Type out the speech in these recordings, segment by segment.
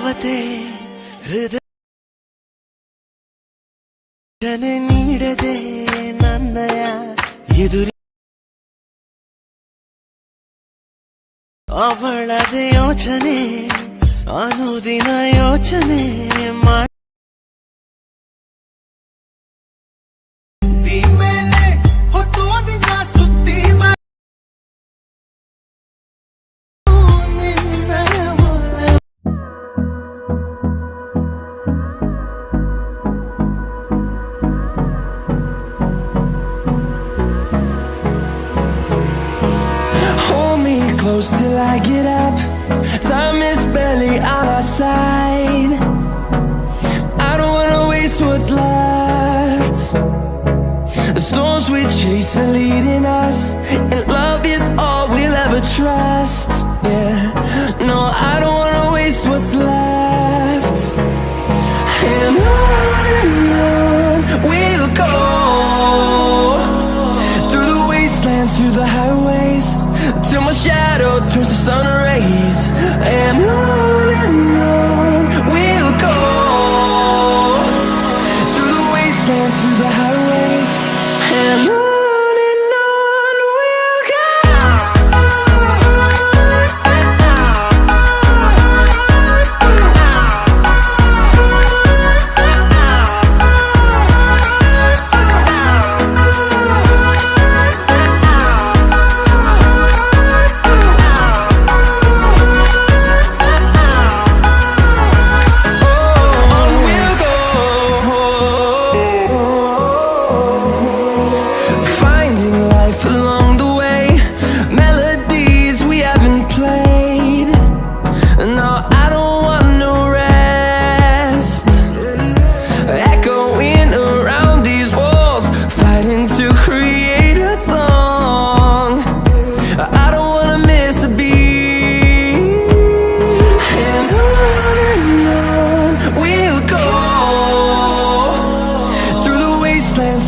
ದೇವತೆ ಹೃದಯ ನೀಡದೆ ನನ್ನಯ ಎದುರಿ ಅವಳದೆ ಯೋಚನೆ ಅನುದಿನ ಯೋಚನೆ Close till I get up. Time is barely on our side. I don't wanna waste what's left. The storms we chase are leading us, and love is all we'll ever trust. Yeah, no, I don't wanna waste what's left. And on we'll go, through the wastelands, through the highways, till my shadow turns to sun rays. And on we'll go, through the wastelands, through the highways. And on we'll go.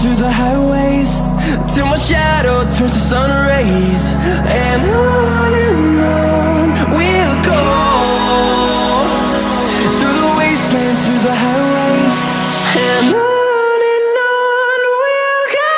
Through the highways, till my shadow turns to sun rays. And on we'll go, through the wastelands, through the highways. And on we'll go.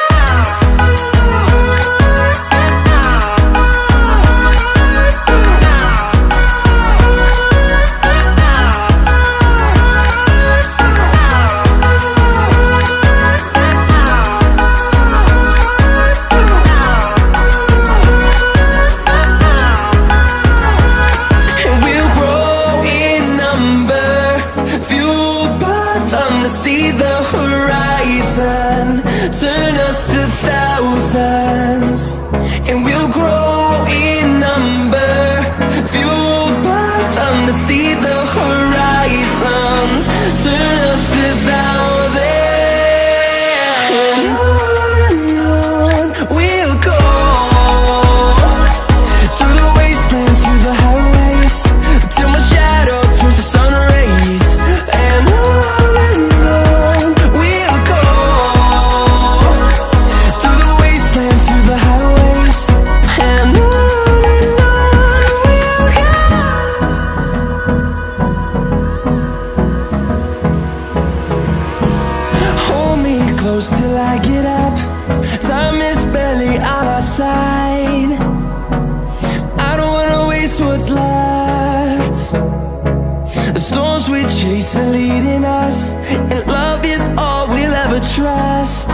See the horizon, turn us to thousands, and we'll grow in number, fueled by them to see the horizon, turn us to thousands. And on we'll go, through the wastelands, through the highways, till my shadow turns to sun rays. And close till I get up. Time is barely on our side. I don't wanna waste what's left. The storms we chase are leading us, and love is all we'll ever trust.